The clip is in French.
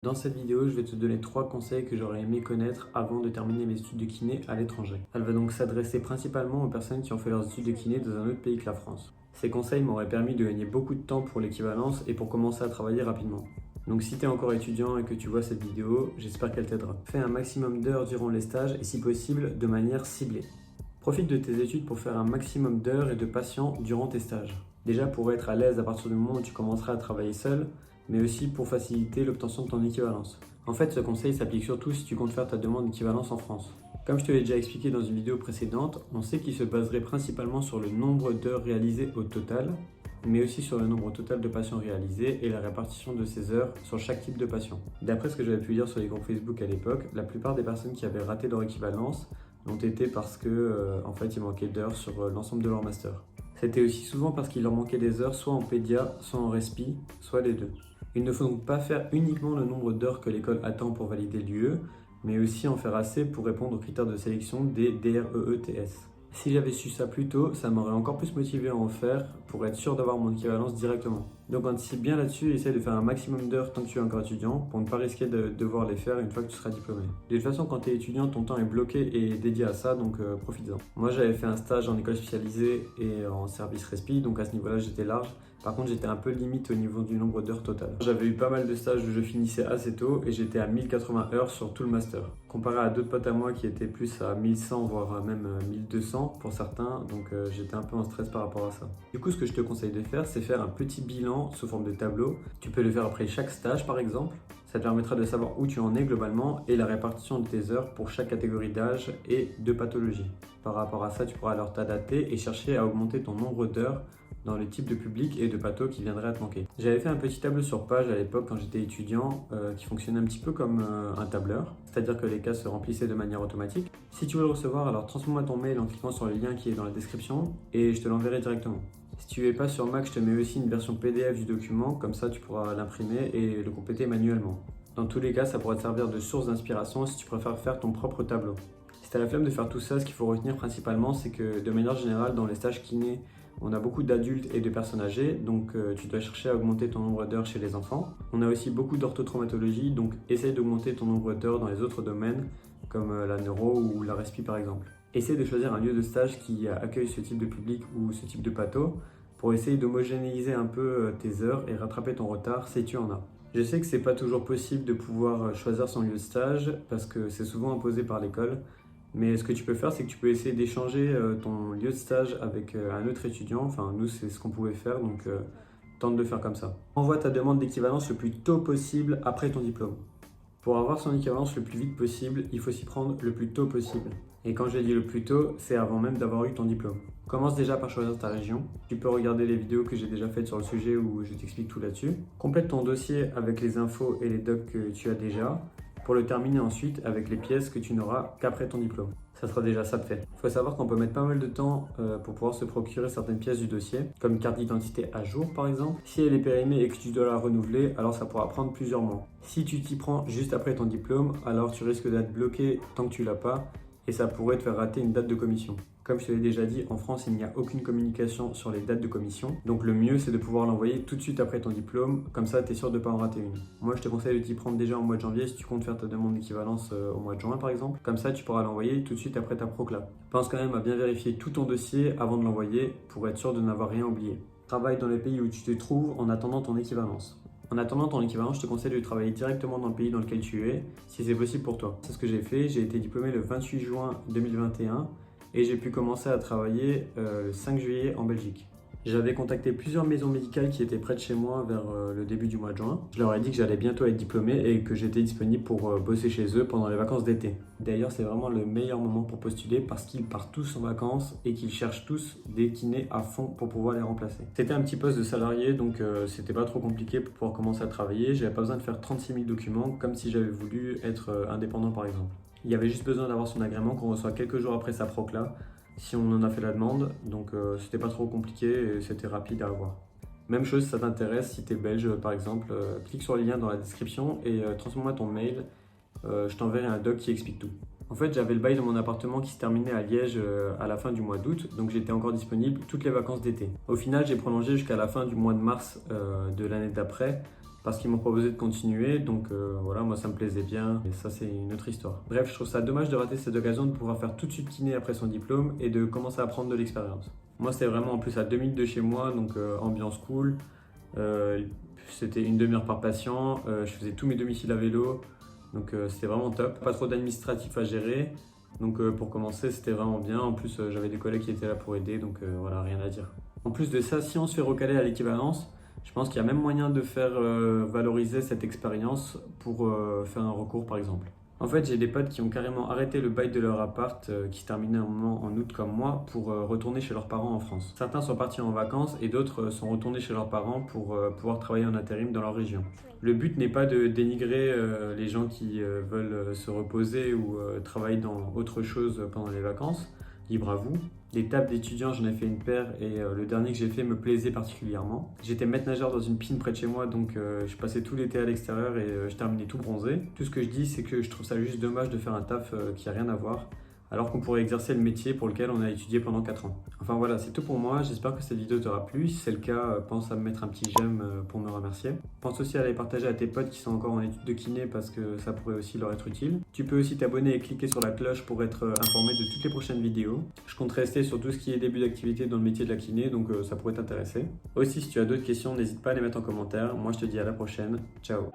Dans cette vidéo, je vais te donner 3 conseils que j'aurais aimé connaître avant de terminer mes études de kiné à l'étranger. Elle va donc s'adresser principalement aux personnes qui ont fait leurs études de kiné dans un autre pays que la France. Ces conseils m'auraient permis de gagner beaucoup de temps pour l'équivalence et pour commencer à travailler rapidement. Donc si tu es encore étudiant et que tu vois cette vidéo, j'espère qu'elle t'aidera. Fais un maximum d'heures durant les stages et si possible de manière ciblée. Profite de tes études pour faire un maximum d'heures et de patients durant tes stages. Déjà pour être à l'aise à partir du moment où tu commenceras à travailler seul, mais aussi pour faciliter l'obtention de ton équivalence. En fait, ce conseil s'applique surtout si tu comptes faire ta demande d'équivalence en France. Comme je te l'ai déjà expliqué dans une vidéo précédente, on sait qu'il se baserait principalement sur le nombre d'heures réalisées au total, mais aussi sur le nombre total de patients réalisés et la répartition de ces heures sur chaque type de patient. D'après ce que j'avais pu lire sur les groupes Facebook à l'époque, la plupart des personnes qui avaient raté leur équivalence l'ont été parce que, en fait, il manquait d'heures sur l'ensemble de leur master. C'était aussi souvent parce qu'il leur manquait des heures soit en pédia, soit en respi, soit les deux. Il ne faut donc pas faire uniquement le nombre d'heures que l'école attend pour valider l'UE, mais aussi en faire assez pour répondre aux critères de sélection des DREETS. Si j'avais su ça plus tôt, ça m'aurait encore plus motivé à en faire pour être sûr d'avoir mon équivalence directement. Donc anticipe bien là-dessus et essaie de faire un maximum d'heures tant que tu es encore étudiant pour ne pas risquer de devoir les faire une fois que tu seras diplômé. De toute façon, quand tu es étudiant, ton temps est bloqué et dédié à ça, donc profites-en. Moi j'avais fait un stage en école spécialisée et en service respi, donc à ce niveau-là j'étais large. Par contre, j'étais un peu limite au niveau du nombre d'heures total. J'avais eu pas mal de stages où je finissais assez tôt et j'étais à 1080 heures sur tout le master. Comparé à d'autres potes à moi qui étaient plus à 1100 voire même 1200 pour certains, donc j'étais un peu en stress par rapport à ça. Du coup, ce que je te conseille de faire, c'est faire un petit bilan sous forme de tableau. Tu peux le faire après chaque stage par exemple. Ça te permettra de savoir où tu en es globalement et la répartition de tes heures pour chaque catégorie d'âge et de pathologie. Par rapport à ça, tu pourras alors t'adapter et chercher à augmenter ton nombre d'heures dans le type de public et de patho qui viendrait à te manquer. J'avais fait un petit tableau sur page à l'époque quand j'étais étudiant qui fonctionnait un petit peu comme un tableur, c'est-à-dire que les cases se remplissaient de manière automatique. Si tu veux le recevoir, alors transforme-moi ton mail en cliquant sur le lien qui est dans la description et je te l'enverrai directement. Si tu n'es pas sur Mac, je te mets aussi une version PDF du document, comme ça tu pourras l'imprimer et le compléter manuellement. Dans tous les cas, ça pourra te servir de source d'inspiration si tu préfères faire ton propre tableau. Si tu as la flemme de faire tout ça, ce qu'il faut retenir principalement, c'est que de manière générale, dans les stages kiné, on a beaucoup d'adultes et de personnes âgées, donc tu dois chercher à augmenter ton nombre d'heures chez les enfants. On a aussi beaucoup d'orthotraumatologie, donc essaye d'augmenter ton nombre d'heures dans les autres domaines, comme la neuro ou la respi par exemple. Essaye de choisir un lieu de stage qui accueille ce type de public ou ce type de patho, pour essayer d'homogénéiser un peu tes heures et rattraper ton retard si tu en as. Je sais que c'est pas toujours possible de pouvoir choisir son lieu de stage, parce que c'est souvent imposé par l'école. Mais ce que tu peux faire, c'est que tu peux essayer d'échanger ton lieu de stage avec un autre étudiant. Enfin, nous, c'est ce qu'on pouvait faire, donc tente de faire comme ça. Envoie ta demande d'équivalence le plus tôt possible après ton diplôme. Pour avoir son équivalence le plus vite possible, il faut s'y prendre le plus tôt possible. Et quand je dis le plus tôt, c'est avant même d'avoir eu ton diplôme. Commence déjà par choisir ta région. Tu peux regarder les vidéos que j'ai déjà faites sur le sujet où je t'explique tout là-dessus. Complète ton dossier avec les infos et les docs que tu as déjà, pour le terminer ensuite avec les pièces que tu n'auras qu'après ton diplôme. Ça sera déjà ça de fait. Il faut savoir qu'on peut mettre pas mal de temps pour pouvoir se procurer certaines pièces du dossier, comme carte d'identité à jour par exemple. Si elle est périmée et que tu dois la renouveler, alors ça pourra prendre plusieurs mois. Si tu t'y prends juste après ton diplôme, alors tu risques d'être bloqué tant que tu l'as pas et ça pourrait te faire rater une date de commission. Comme je te l'ai déjà dit, en France, il n'y a aucune communication sur les dates de commission. Donc le mieux, c'est de pouvoir l'envoyer tout de suite après ton diplôme. Comme ça, tu es sûr de ne pas en rater une. Moi, je te conseille de t'y prendre déjà au mois de janvier si tu comptes faire ta demande d'équivalence au mois de juin, par exemple. Comme ça, tu pourras l'envoyer tout de suite après ta procla. Pense quand même à bien vérifier tout ton dossier avant de l'envoyer pour être sûr de n'avoir rien oublié. Travaille dans le pays où tu te trouves en attendant ton équivalence. En attendant ton équivalence, je te conseille de travailler directement dans le pays dans lequel tu es, si c'est possible pour toi. C'est ce que j'ai fait. J'ai été diplômé le 28 juin 2021 et j'ai pu commencer à travailler le 5 juillet en Belgique. J'avais contacté plusieurs maisons médicales qui étaient près de chez moi vers le début du mois de juin. Je leur ai dit que j'allais bientôt être diplômé et que j'étais disponible pour bosser chez eux pendant les vacances d'été. D'ailleurs, c'est vraiment le meilleur moment pour postuler parce qu'ils partent tous en vacances et qu'ils cherchent tous des kinés à fond pour pouvoir les remplacer. C'était un petit poste de salarié, donc c'était pas trop compliqué pour pouvoir commencer à travailler. J'avais pas besoin de faire 36 000 documents comme si j'avais voulu être indépendant par exemple. Il y avait juste besoin d'avoir son agrément qu'on reçoit quelques jours après sa procla, si on en a fait la demande, donc c'était pas trop compliqué et c'était rapide à avoir. Même chose si ça t'intéresse, si tu es belge par exemple, clique sur le lien dans la description et transmets-moi ton mail, je t'enverrai un doc qui explique tout. En fait, j'avais le bail de mon appartement qui se terminait à Liège à la fin du mois d'août, donc j'étais encore disponible toutes les vacances d'été. Au final, j'ai prolongé jusqu'à la fin du mois de mars de l'année d'après, parce qu'ils m'ont proposé de continuer, donc voilà, moi ça me plaisait bien, et ça c'est une autre histoire. Bref, je trouve ça dommage de rater cette occasion de pouvoir faire tout de suite kiné après son diplôme et de commencer à prendre de l'expérience. Moi c'était vraiment en plus à 2 minutes de chez moi, donc ambiance cool, c'était une demi-heure par patient, je faisais tous mes domiciles à vélo, donc c'était vraiment top. Pas trop d'administratif à gérer, donc pour commencer c'était vraiment bien, en plus j'avais des collègues qui étaient là pour aider, donc voilà, rien à dire. En plus de ça, si on se fait recaler à l'équivalence, je pense qu'il y a même moyen de faire valoriser cette expérience pour faire un recours par exemple. En fait, j'ai des potes qui ont carrément arrêté le bail de leur appart qui se terminait un moment en août comme moi pour retourner chez leurs parents en France. Certains sont partis en vacances et d'autres sont retournés chez leurs parents pour pouvoir travailler en intérim dans leur région. Le but n'est pas de dénigrer les gens qui veulent se reposer ou travailler dans autre chose pendant les vacances. Libre à vous. Les tables d'étudiants, j'en ai fait une paire et le dernier que j'ai fait me plaisait particulièrement. J'étais maître nageur dans une piscine près de chez moi, donc je passais tout l'été à l'extérieur et je terminais tout bronzé. Tout ce que je dis, c'est que je trouve ça juste dommage de faire un taf qui a rien à voir, alors qu'on pourrait exercer le métier pour lequel on a étudié pendant 4 ans. Enfin voilà, c'est tout pour moi, j'espère que cette vidéo t'aura plu. Si c'est le cas, pense à me mettre un petit j'aime pour me remercier. Pense aussi à les partager à tes potes qui sont encore en études de kiné parce que ça pourrait aussi leur être utile. Tu peux aussi t'abonner et cliquer sur la cloche pour être informé de toutes les prochaines vidéos. Je compte rester sur tout ce qui est début d'activité dans le métier de la kiné, donc ça pourrait t'intéresser. Aussi, si tu as d'autres questions, n'hésite pas à les mettre en commentaire. Moi, je te dis à la prochaine. Ciao!